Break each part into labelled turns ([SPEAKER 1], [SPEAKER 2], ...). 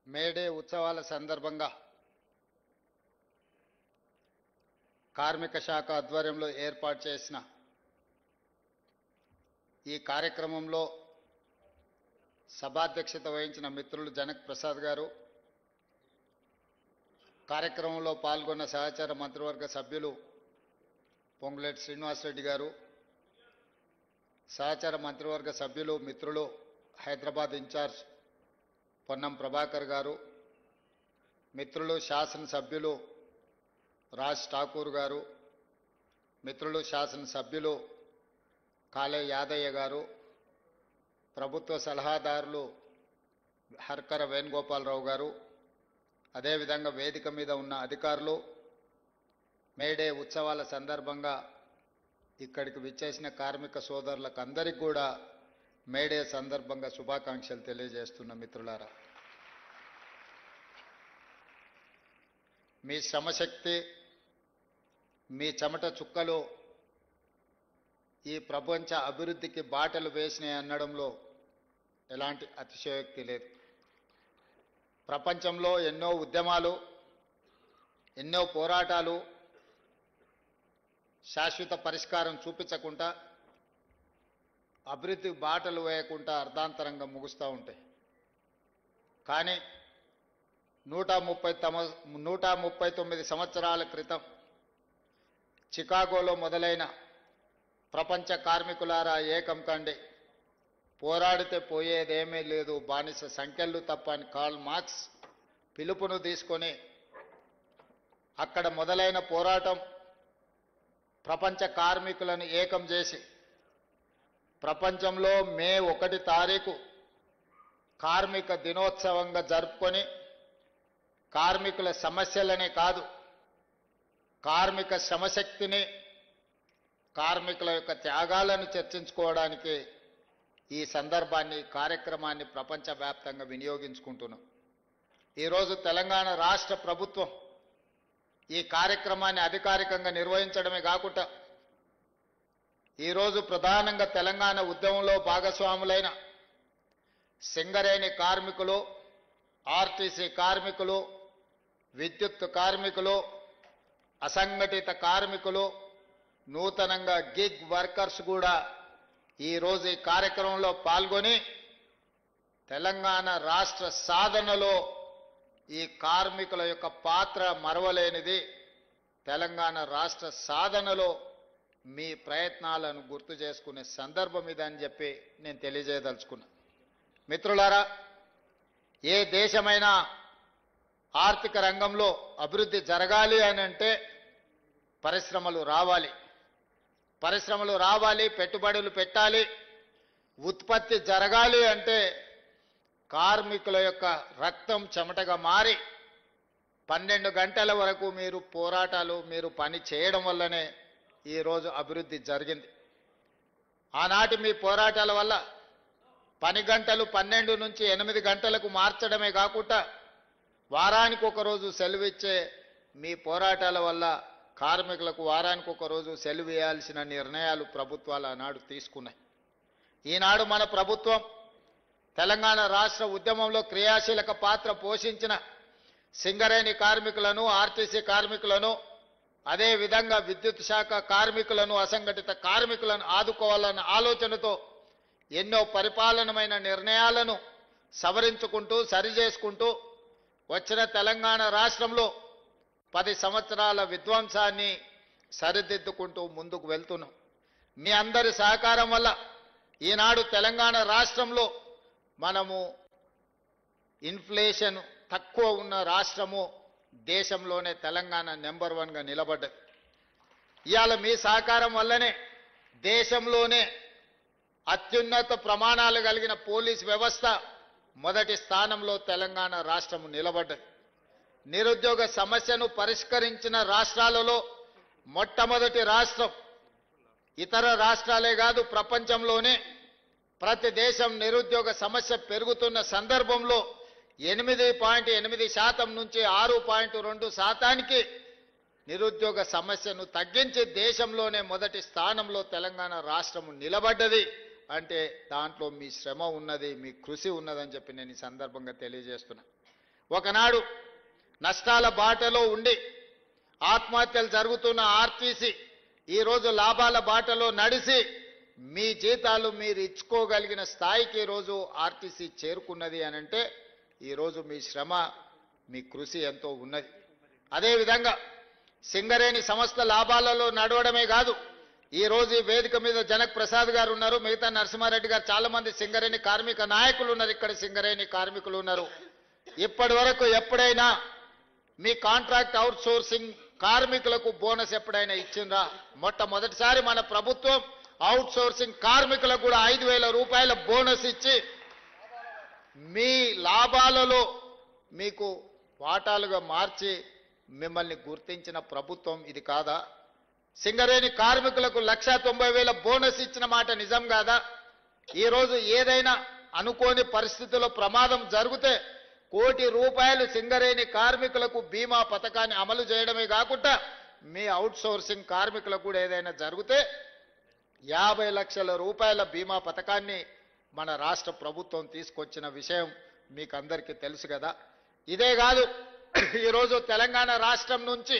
[SPEAKER 1] May Day ఉత్సవాల సందర్భంగా కార్మిక శాఖ ఆధ్వర్యంలో ఏర్పాటు చేసిన ఈ కార్యక్రమంలో సభాధ్యక్షత వహించిన మిత్రులు జనక్ ప్రసాద్ గారు, కార్యక్రమంలో పాల్గొన్న సహచార మంత్రివర్గ సభ్యులు పొంగులేటి శ్రీనివాసరెడ్డి గారు, సహచార మంత్రివర్గ సభ్యులు మిత్రులు హైదరాబాద్ ఇన్ఛార్జ్ పొన్నం ప్రభాకర్ గారు, మిత్రులు శాసనసభ్యులు రాజ్ ఠాకూర్ గారు, మిత్రులు శాసనసభ్యులు కాళే యాదయ్య గారు, ప్రభుత్వ సలహాదారులు హర్కర వేణుగోపాలరావు గారు, అదేవిధంగా వేదిక మీద ఉన్న అధికారులు, మేడే ఉత్సవాల సందర్భంగా ఇక్కడికి విచ్చేసిన కార్మిక సోదరులకు అందరికీ కూడా మేడే సందర్భంగా శుభాకాంక్షలు తెలియజేస్తున్న మిత్రులారా, మీ శ్రమశక్తి, మీ చెమట చుక్కలు ఈ ప్రపంచ అభివృద్ధికి బాటలు వేసినాయి అనడంలో ఎలాంటి అతిశయోక్తి లేదు. ప్రపంచంలో ఎన్నో ఉద్యమాలు, ఎన్నో పోరాటాలు శాశ్వత పరిష్కారం చూపించకుండా, అభివృద్ధి బాటలు వేయకుండా అర్ధాంతరంగా ముగుస్తూ ఉంటాయి. కానీ 139 సంవత్సరాల క్రితం చికాగోలో మొదలైన ప్రపంచ కార్మికులారా ఏకం కండి, పోరాడితే పోయేదేమీ లేదు, బానిస సంఖ్యలు తప్ప అని కార్ల్ మార్క్స్ పిలుపును తీసుకొని అక్కడ మొదలైన పోరాటం ప్రపంచ కార్మికులను ఏకం చేసి ప్రపంచంలో మే 1 తారీఖు కార్మిక దినోత్సవంగా జరుపుకొని కార్మికుల సమస్యలనే కాదు, కార్మిక శ్రమశక్తిని, కార్మికుల యొక్క త్యాగాలను చర్చించుకోవడానికి ఈ సందర్భాన్ని, కార్యక్రమాన్ని ప్రపంచవ్యాప్తంగా వినియోగించుకుంటున్నాం. ఈరోజు తెలంగాణ రాష్ట్ర ప్రభుత్వం ఈ కార్యక్రమాన్ని అధికారికంగా నిర్వహించడమే కాకుండా ఈరోజు ప్రధానంగా తెలంగాణ ఉద్యమంలో భాగస్వాములైన సింగరేణి కార్మికులు, ఆర్టీసీ కార్మికులు, విద్యుత్ కార్మికులు, అసంఘటిత కార్మికులు, నూతనంగా గిగ్ వర్కర్స్ కూడా ఈరోజు ఈ కార్యక్రమంలో పాల్గొని తెలంగాణ రాష్ట్ర సాధనలో ఈ కార్మికుల యొక్క పాత్ర మరవలేనిది. తెలంగాణ రాష్ట్ర సాధనలో మీ ప్రయత్నాలను గుర్తు చేసుకునే సందర్భం ఇదని చెప్పి నేను తెలియజేయదలుచుకున్నా. మిత్రులారా, ఏ దేశమైనా ఆర్థిక రంగంలో అభివృద్ధి జరగాలి అని అంటే పరిశ్రమలు రావాలి, పరిశ్రమలు రావాలి, పెట్టుబడులు పెట్టాలి. ఉత్పత్తి జరగాలి అంటే కార్మికుల యొక్క రక్తం చెమటగా మారి 12 గంటల వరకు మీరు పోరాటాలు, మీరు పని చేయడం వల్లనే ఈరోజు అభివృద్ధి జరిగింది. ఆనాటి మీ పోరాటాల వల్ల పని గంటలు 12 నుంచి 8 గంటలకు మార్చడమే కాకుండా వారానికి ఒక రోజు సెలవు ఇచ్చే మీ పోరాటాల వల్ల కార్మికులకు వారానికి ఒక రోజు సెలవు ఇవ్వాల్సిన నిర్ణయాలు ప్రభుత్వాలు ఆనాడు తీసుకున్నాయి. ఈనాడు మన ప్రభుత్వం తెలంగాణ రాష్ట్ర ఉద్యమంలో క్రియాశీలక పాత్ర పోషించిన సింగరేణి కార్మికులను, ఆర్టీసీ కార్మికులను, అదేవిధంగా విద్యుత్ శాఖ కార్మికులను, అసంఘటిత కార్మికులను ఆదుకోవాలన్న ఆలోచనతో ఎన్నో పరిపాలనమైన నిర్ణయాలను సవరించుకుంటూ, సరిచేసుకుంటూ వచ్చిన తెలంగాణ రాష్ట్రంలో 10 సంవత్సరాల విధ్వంసాన్ని సరిదిద్దుకుంటూ ముందుకు వెళ్తున్నాం. మీ అందరి సహకారం వల్ల ఈనాడు తెలంగాణ రాష్ట్రంలో మనము ఇన్ఫ్లేషన్ తక్కువ ఉన్న రాష్ట్రము, దేశంలోనే తెలంగాణ నెంబర్ 1గా నిలబడ్డది. ఇవాళ మీ సహకారం వల్లనే దేశంలోనే అత్యున్నత ప్రమాణాలు కలిగిన పోలీస్ వ్యవస్థ మొదటి స్థానంలో తెలంగాణ రాష్ట్రము నిలబడ్డది. నిరుద్యోగ సమస్యను పరిష్కరించిన రాష్ట్రాలలో మొట్టమొదటి రాష్ట్రం. ఇతర రాష్ట్రాలే కాదు, ప్రపంచంలోనే ప్రతి దేశం నిరుద్యోగ సమస్య పెరుగుతున్న సందర్భంలో 8.8% నుంచి 6.2% నిరుద్యోగ సమస్యను తగ్గించి దేశంలోనే మొదటి స్థానంలో తెలంగాణ రాష్ట్రము నిలబడ్డది. అంటే దాంట్లో మీ శ్రమ ఉన్నది, మీ కృషి ఉన్నదని చెప్పి నేను ఈ సందర్భంగా తెలియజేస్తున్నా. ఒకనాడు నష్టాల బాటలో ఉండి ఆత్మహత్యలు జరుగుతున్న ఆర్టీసీ ఈరోజు లాభాల బాటలో నడిచి మీ జీతాలు మీరు ఇచ్చుకోగలిగిన స్థాయికి ఈరోజు ఆర్టీసీ చేరుకున్నది అని అంటే ఈరోజు మీ శ్రమ మీ కృషి ఎంతో ఉన్నది. అదేవిధంగా సింగరేణి సంస్థ లాభాలలో నడవడమే కాదు, ఈరోజు ఈ వేదిక మీద జనక్ ప్రసాద్ గారు ఉన్నారు, మిగతా నరసింహారెడ్డి గారు, చాలా మంది సింగరేణి కార్మిక నాయకులు ఉన్నారు, ఇక్కడ సింగరేణి కార్మికులు ఉన్నారు. ఇప్పటి వరకు ఎప్పుడైనా మీ కాంట్రాక్ట్ అవుట్ సోర్సింగ్ కార్మికులకు బోనస్ ఎప్పుడైనా ఇచ్చిందా? మొట్టమొదటిసారి మన ప్రభుత్వం అవుట్ సోర్సింగ్ కార్మికులకు కూడా 5,000 రూపాయల బోనస్ ఇచ్చి మీ లాభాలలో మీకు వాటాలుగా మార్చి మిమ్మల్ని గుర్తించిన ప్రభుత్వం ఇది కాదా? సింగరేణి కార్మికులకు 1,90,000 బోనస్ ఇచ్చిన మాట నిజం కాదా? ఈరోజు ఏదైనా అనుకోని పరిస్థితుల్లో ప్రమాదం జరిగితే 1 కోటి రూపాయలు సింగరేణి కార్మికులకు బీమా పథకాన్ని అమలు చేయడమే కాకుండా మీ అవుట్ సోర్సింగ్ కార్మికులకు కూడా ఏదైనా జరిగితే 50 లక్షల రూపాయల బీమా పథకాన్ని మన రాష్ట్ర ప్రభుత్వం తీసుకొచ్చిన విషయం మీకు అందరికీ తెలుసు కదా. ఇదే కాదు, ఈరోజు తెలంగాణ రాష్ట్రం నుంచి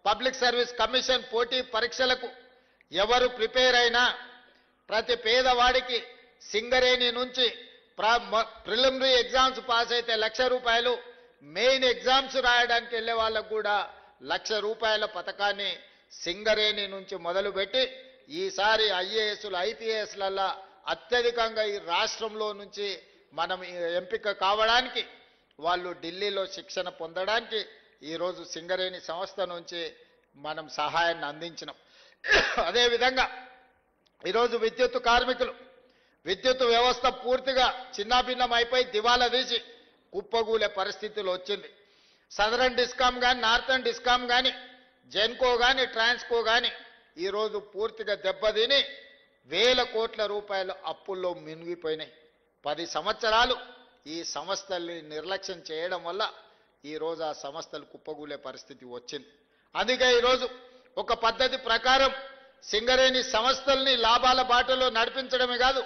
[SPEAKER 1] పబ్లిక్ సర్వీస్ కమిషన్ పోటీ పరీక్షలకు ఎవరు ప్రిపేర్ అయినా ప్రతి పేదవాడికి సింగరేణి నుంచి ప్రిలిమినరీ ఎగ్జామ్స్ పాస్ అయితే 1,00,000 రూపాయలు, మెయిన్ ఎగ్జామ్స్ రాయడానికి వెళ్ళే వాళ్ళకు కూడా 1,00,000 రూపాయల పథకాన్ని సింగరేణి నుంచి మొదలుపెట్టి ఈసారి ఐఏఎస్లు ఐపీఎస్లల్లా అత్యధికంగా ఈ రాష్ట్రంలో నుంచి మనం ఎంపిక కావడానికి వాళ్ళు ఢిల్లీలో శిక్షణ పొందడానికి ఈరోజు సింగరేణి సంస్థ నుంచి మనం సహాయాన్ని అందించినాం. అదేవిధంగా ఈరోజు విద్యుత్ కార్మికులు విద్యుత్ వ్యవస్థ పూర్తిగా చిన్నాభిన్నం అయిపోయి దివాలా తీసి కుప్పగూలే పరిస్థితులు వచ్చింది. సదరన్ డిస్కామ్ కానీ, నార్థన్ డిస్కామ్ కానీ, జెన్కో కానీ, ట్రాన్స్కో కానీ ఈరోజు పూర్తిగా దెబ్బతిని 1,000 కోట్ల రూపాయల అప్పుల్లో మునిగిపోయినాయి. 10 సంవత్సరాలు ఈ సంస్థల్ని నిర్లక్ష్యం చేయడం వల్ల ఈరోజు ఆ సంస్థలు కుప్పగూలే పరిస్థితి వచ్చింది. అందుకే ఈరోజు ఒక పద్ధతి ప్రకారం సింగరేణి సంస్థల్ని లాభాల బాటలో నడిపించడమే కాదు,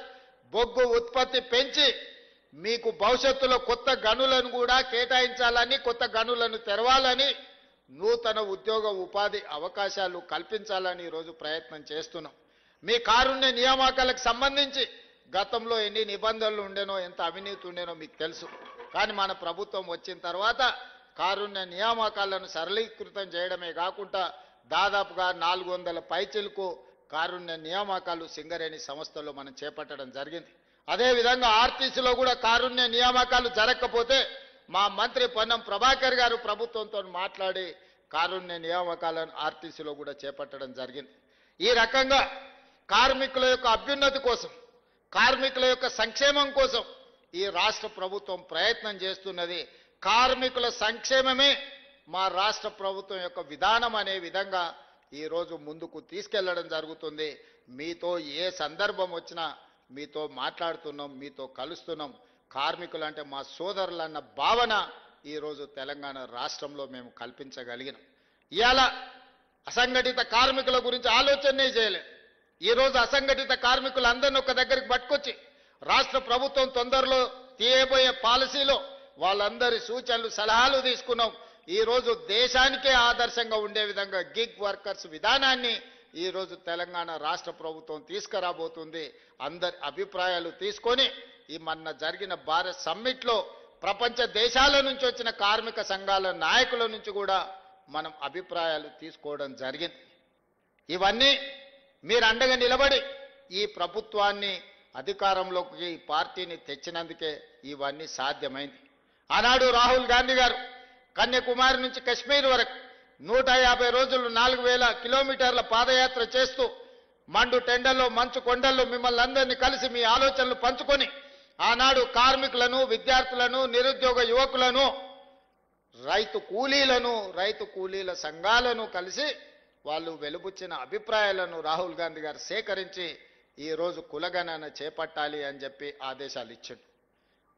[SPEAKER 1] బొగ్గు ఉత్పత్తి పెంచి మీకు భవిష్యత్తులో కొత్త గనులను కూడా కేటాయించాలని, కొత్త గనులను తెరవాలని, నూతన ఉద్యోగ ఉపాధి అవకాశాలు కల్పించాలని ఈరోజు ప్రయత్నం చేస్తున్నాం. మీ కారుణ్య నియామకాలకు సంబంధించి గతంలో ఎన్ని నిబంధనలు ఉండేనో, ఎంత అవినీతి ఉండేనో మీకు తెలుసు. కానీ మన ప్రభుత్వం వచ్చిన తర్వాత కారుణ్య నియామకాలను సరళీకృతం చేయడమే కాకుండా దాదాపుగా 400 పైచిలకు కారుణ్య నియామకాలు సింగరేణి సంస్థలో మనం చేపట్టడం జరిగింది. అదేవిధంగా ఆర్టీసీలో కూడా కారుణ్య నియామకాలు జరగకపోతే మా మంత్రి పొన్నం ప్రభాకర్ గారు ప్రభుత్వంతో మాట్లాడి కారుణ్య నియామకాలను ఆర్టీసీలో కూడా చేపట్టడం జరిగింది. ఈ రకంగా కార్మికుల యొక్క అభ్యున్నతి కోసం, కార్మికుల యొక్క సంక్షేమం కోసం ఈ రాష్ట్ర ప్రభుత్వం ప్రయత్నం చేస్తున్నది. కార్మికుల సంక్షేమమే మా రాష్ట్ర ప్రభుత్వం యొక్క విధానం అనే విధంగా ఈరోజు ముందుకు తీసుకెళ్లడం జరుగుతుంది. మీతో ఏ సందర్భం వచ్చినా మీతో మాట్లాడుతున్నాం, మీతో కలుస్తున్నాం. కార్మికులు అంటే మా సోదరులన్న భావన ఈరోజు తెలంగాణ రాష్ట్రంలో మేము కల్పించగలిగినాం. ఇవాళ అసంఘటిత కార్మికుల గురించి ఆలోచనే చేయలేదు. ఈరోజు అసంఘటిత కార్మికులందరినీ ఒక దగ్గరికి పట్టుకొచ్చి రాష్ట్ర ప్రభుత్వం తొందరలో తీయబోయే పాలసీలో వాళ్ళందరి సూచనలు సలహాలు తీసుకున్నాం. ఈరోజు దేశానికే ఆదర్శంగా ఉండే విధంగా గిగ్ వర్కర్స్ విధానాన్ని ఈరోజు తెలంగాణ రాష్ట్ర ప్రభుత్వం తీసుకురాబోతుంది. అందరి అభిప్రాయాలు తీసుకొని ఈ మొన్న జరిగిన భారత్ సమ్మిట్లో ప్రపంచ దేశాల నుంచి వచ్చిన కార్మిక సంఘాల నాయకుల నుంచి కూడా మనం అభిప్రాయాలు తీసుకోవడం జరిగింది. ఇవన్నీ మీరు అండగా నిలబడి ఈ ప్రభుత్వాన్ని అధికారంలోకి ఈ పార్టీని తెచ్చినందుకే ఇవన్నీ సాధ్యమైంది. ఆనాడు రాహుల్ గాంధీ గారు కన్యాకుమారి నుంచి కశ్మీర్ వరకు 150 రోజులు 4,000 కిలోమీటర్ల పాదయాత్ర చేస్తూ మండు టెండల్లో, మంచు కొండల్లో మిమ్మల్ని అందరినీ కలిసి మీ ఆలోచనలు పంచుకొని ఆనాడు కార్మికులను, విద్యార్థులను, నిరుద్యోగ యువకులను, రైతు కూలీల సంఘాలను కలిసి వాళ్ళు వెలుబుచ్చిన అభిప్రాయాలను రాహుల్ గాంధీ గారు సేకరించి ఈరోజు కులగణన చేపట్టాలి అని చెప్పి ఆదేశాలు ఇచ్చాడు.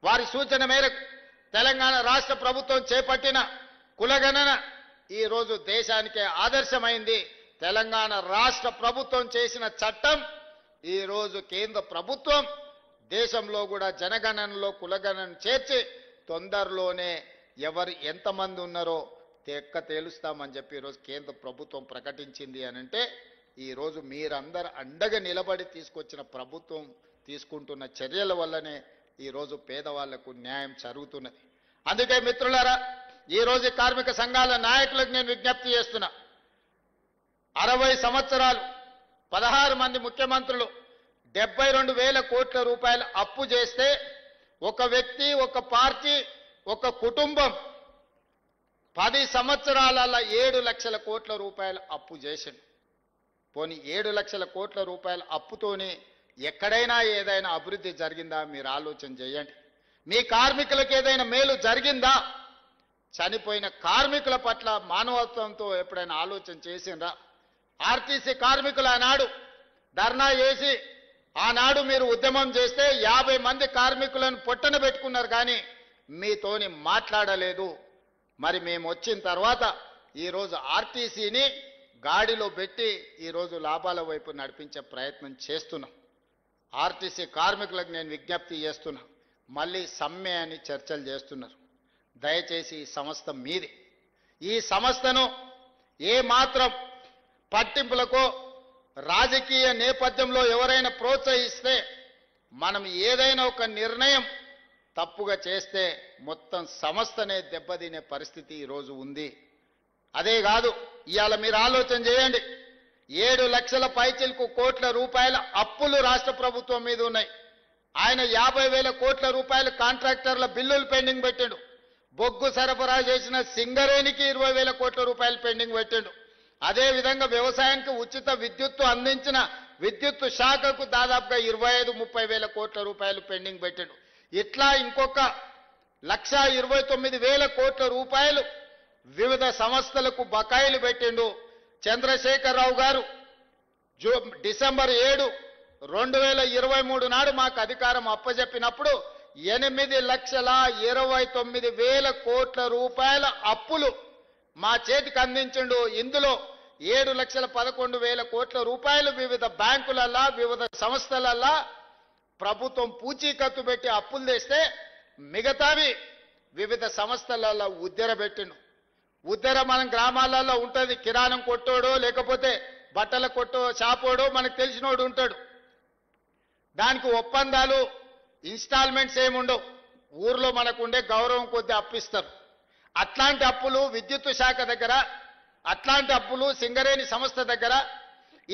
[SPEAKER 1] వారి సూచన మేరకు తెలంగాణ రాష్ట్ర ప్రభుత్వం చేపట్టిన కులగణన ఈరోజు దేశానికే ఆదర్శమైంది. తెలంగాణ రాష్ట్ర ప్రభుత్వం చేసిన చట్టం ఈరోజు కేంద్ర ప్రభుత్వం దేశంలో కూడా జనగణనలో కులగణన చేర్చి తొందరలోనే ఎవరు ఎంతమంది ఉన్నారో తేలుస్తామని చెప్పి ఈరోజు కేంద్ర ప్రభుత్వం ప్రకటించింది అనంటే ఈరోజు మీరందరూ అండగా నిలబడి తీసుకొచ్చిన ప్రభుత్వం తీసుకుంటున్న చర్యల వల్లనే ఈరోజు పేదవాళ్లకు న్యాయం జరుగుతున్నది. అందుకే మిత్రులారా, ఈరోజు కార్మిక సంఘాల నాయకులకు నేను విజ్ఞప్తి చేస్తున్నా. 60 సంవత్సరాలు 16 మంది ముఖ్యమంత్రులు 72,000 కోట్ల రూపాయలు అప్పు చేస్తే ఒక వ్యక్తి, ఒక పార్టీ, ఒక కుటుంబం 10 సంవత్సరాలలో 7 లక్షల కోట్ల రూపాయలు అప్పు చేసింది. పోనీ 7 లక్షల కోట్ల రూపాయల అప్పుతోనే ఎక్కడైనా ఏదైనా అభివృద్ధి జరిగిందా మీరు ఆలోచన చేయండి. మీ కార్మికులకు ఏదైనా మేలు జరిగిందా? చనిపోయిన కార్మికుల పట్ల మానవత్వంతో ఎప్పుడైనా ఆలోచన చేసిండ్రా? ఆర్టీసీ కార్మికులు ఆనాడు ధర్నా చేసి ఆనాడు మీరు ఉద్యమం చేస్తే 50 మంది కార్మికులను పొట్టన పెట్టుకున్నారు, కానీ మీతోని మాట్లాడలేదు. మరి మేము వచ్చిన తర్వాత ఈరోజు ఆర్టీసీని గాడిలో పెట్టి ఈరోజు లాభాల వైపు నడిపించే ప్రయత్నం చేస్తున్నాం. ఆర్టీసీ కార్మికులకు నేను విజ్ఞప్తి చేస్తున్నా, మళ్ళీ సమ్మె అని చర్చలు చేస్తున్నారు. దయచేసి ఈ సంస్థ మీది. ఈ సంస్థను ఏ మాత్రం పట్టింపులకో రాజకీయ నేపథ్యంలో ఎవరైనా ప్రోత్సహిస్తే, మనం ఏదైనా ఒక నిర్ణయం తప్పుగా చేస్తే మొత్తం సంస్థనే దెబ్బతినే పరిస్థితి ఈరోజు ఉంది. అదే కాదు, ఇవాళ మీరు ఆలోచన చేయండి, 7 లక్షల పైచిలకు కోట్ల రూపాయల అప్పులు రాష్ట్ర ప్రభుత్వం మీద ఉన్నాయి. ఆయన 50,000 కోట్ల రూపాయల కాంట్రాక్టర్ల బిల్లులు పెండింగ్ పెట్టాడు. బొగ్గు సరఫరా చేసిన సింగరేణికి 20,000 కోట్ల రూపాయలు పెండింగ్ పెట్టాడు. అదేవిధంగా వ్యవసాయానికి ఉచిత విద్యుత్తు అందించిన విద్యుత్తు శాఖకు దాదాపుగా 25-30,000 కోట్ల రూపాయలు పెండింగ్ పెట్టాడు. ఇట్లా ఇంకొక 1,29,000 కోట్ల రూపాయలు వివిధ సంస్థలకు బకాయిలు పెట్టిండు. చంద్రశేఖరరావు గారు డిసెంబర్ 7, 2023 నాడు మాకు అధికారం అప్పజెప్పినప్పుడు 8,29,000 కోట్ల రూపాయల అప్పులు మా చేతికి అందించిండు. ఇందులో 7,11,000 కోట్ల రూపాయలు వివిధ బ్యాంకులల్లా వివిధ సంస్థలల్లా ప్రభుత్వం పూచీకత్తు పెట్టి అప్పులు తెస్తే మిగతావి వివిధ సంస్థలలో ఉద్దెర పెట్టిండు. ఉద్దెర మన గ్రామాలలో ఉంటుంది. కిరాణం కొట్టోడో లేకపోతే బట్టల కొట్టో షాపోడో మనకు తెలిసినోడు ఉంటాడు. దానికి ఒప్పందాలు ఇన్స్టాల్మెంట్స్ ఏముండవు. ఊర్లో మనకు ఉండే గౌరవం కొద్ది అప్పిస్తారు. అట్లాంటి అప్పులు విద్యుత్ శాఖ దగ్గర, అట్లాంటి అప్పులు సింగరేణి సంస్థ దగ్గర,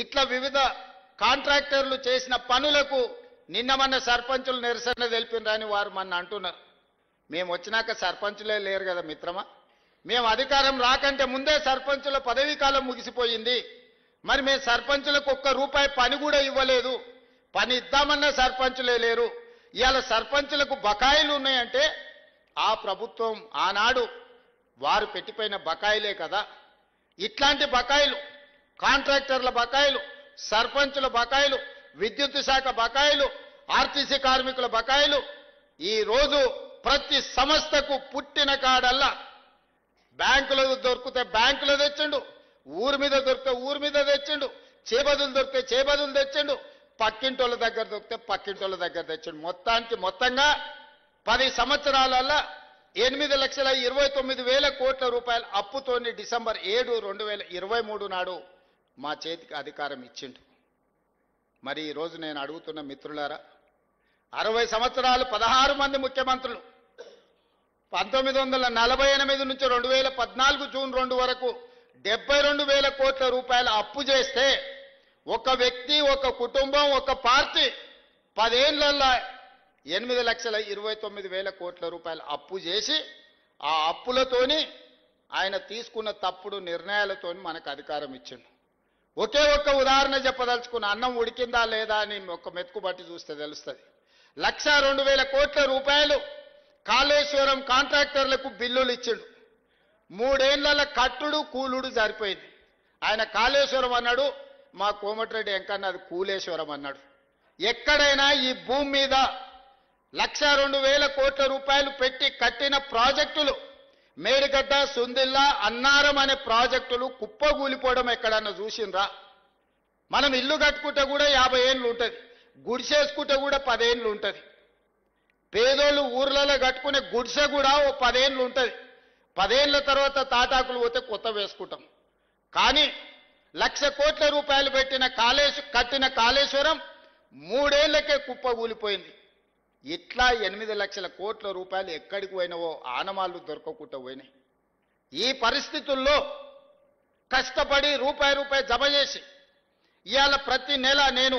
[SPEAKER 1] ఇట్లా వివిధ కాంట్రాక్టర్లు చేసిన పనులకు నిన్న మన సర్పంచులు నిరసన తెలిపినరని వారు మన అంటున్నారు. మేము వచ్చినాక సర్పంచులే లేరు కదా మిత్రమా. మేము అధికారం రాకంటే ముందే సర్పంచుల పదవీ కాలం ముగిసిపోయింది. మరి మేము సర్పంచులకు ₹1 పని కూడా ఇవ్వలేదు. పని ఇద్దామన్న సర్పంచులే లేరు. ఇవాళ సర్పంచులకు బకాయిలు ఉన్నాయంటే ఆ ప్రభుత్వం ఆనాడు వారు పెట్టిపోయిన బకాయిలే కదా. ఇట్లాంటి బకాయిలు, కాంట్రాక్టర్ల బకాయిలు, సర్పంచుల బకాయిలు, విద్యుత్ శాఖ బకాయిలు, ఆర్టీసీ కార్మికుల బకాయిలు ఈ రోజు ప్రతి సంస్థకు పుట్టిన కాడల్లా బ్యాంకులకు దొరికితే బ్యాంకులో తెచ్చిండు, ఊరి మీద దొరికితే ఊరి మీద తెచ్చిండు, చేబదులు దొరికితే చేబదులు తెచ్చిండు, పక్కింటోళ్ళ దగ్గర దొరికితే పక్కింటోళ్ళ దగ్గర తెచ్చిండు. మొత్తంగా 10 సంవత్సరాలలో 8,29,000 కోట్ల రూపాయల అప్పుతోని డిసెంబర్ 7, 2023 నాడు మా చేతికి అధికారం ఇచ్చిండు. మరి ఈరోజు నేను అడుగుతున్న మిత్రులారా, 60 సంవత్సరాలు 16 మంది ముఖ్యమంత్రులు 1948 నుంచి 2014 జూన్ 2 వరకు 72,000 కోట్ల రూపాయల అప్పు చేస్తే ఒక వ్యక్తి, ఒక కుటుంబం, ఒక పార్టీ 10 ఏళ్లలో 8,29,000 కోట్ల రూపాయల అప్పు చేసి ఆ అప్పులతోని ఆయన తీసుకున్న తప్పుడు నిర్ణయాలతోని మనకు అధికారం ఇచ్చిండు. ఒకే ఒక్క ఉదాహరణ చెప్పదలుచుకున్న, అన్నం ఉడికిందా లేదా అని ఒక మెతుకు బట్టి చూస్తే తెలుస్తుంది. 1,02,000 కోట్ల రూపాయలు కాళేశ్వరం కాంట్రాక్టర్లకు బిల్లులు ఇచ్చిండు. 3 ఏళ్ల కట్టుడు కూలుడు సరిపోయింది. ఆయన కాళేశ్వరం అన్నాడు, మా కోమటిరెడ్డి వెంకన్న అది కూలేశ్వరం అన్నాడు. ఎక్కడైనా ఈ భూమి మీద 1,02,000 కోట్ల రూపాయలు పెట్టి కట్టిన ప్రాజెక్టులు, మేడిగడ్డ, సుందిల్లా, అన్నారం అనే ప్రాజెక్టులు కుప్పగూలిపోవడం ఎక్కడన్నా చూసిండ్రా? మనం ఇల్లు కట్టుకుంటే కూడా 50 ఏళ్ళు ఉంటుంది, గుడిసేసుకుంటే కూడా 10 ఏళ్ళు ఉంటుంది. పేదోళ్ళు ఊర్లలో కట్టుకునే గుడిసె కూడా ఓ 10 ఏళ్ళు ఉంటుంది. 10 ఏళ్ల తర్వాత తాటాకులు పోతే కొత్త వేసుకుంటాం. కానీ 1,00,000 కోట్ల రూపాయలు కట్టిన కాళేశ్వరం 3 ఏళ్లకే కుప్ప కూలిపోయింది. ఇట్లా 8 లక్షల కోట్ల రూపాయలు ఎక్కడికి పోయినవో ఆనమాళ్ళు దొరకకుండా పోయినాయి. ఈ పరిస్థితుల్లో కష్టపడి రూపాయి జమ చేసి ఇవాళ ప్రతి నెల నేను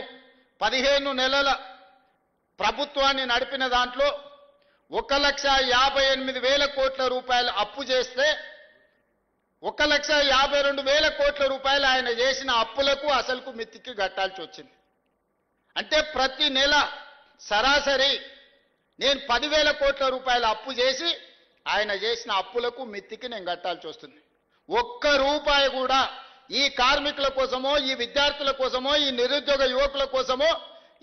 [SPEAKER 1] 15 నెలల ప్రభుత్వాన్ని నడిపిన దాంట్లో 1,58,000 కోట్ల రూపాయలు అప్పు చేస్తే 1,52,000 కోట్ల రూపాయలు ఆయన చేసిన అప్పులకు అసలుకు మిత్తికి కట్టాల్సి వచ్చింది. అంటే ప్రతి నెల సరాసరి నేను 10,000 కోట్ల రూపాయల అప్పు చేసి ఆయన చేసిన అప్పులకు మిత్తికి నేను కట్టాల్సి వస్తుంది. ఒక్క రూపాయి కూడా ఈ కార్మికుల కోసమో, ఈ విద్యార్థుల కోసమో, ఈ నిరుద్యోగ యువకుల కోసమో,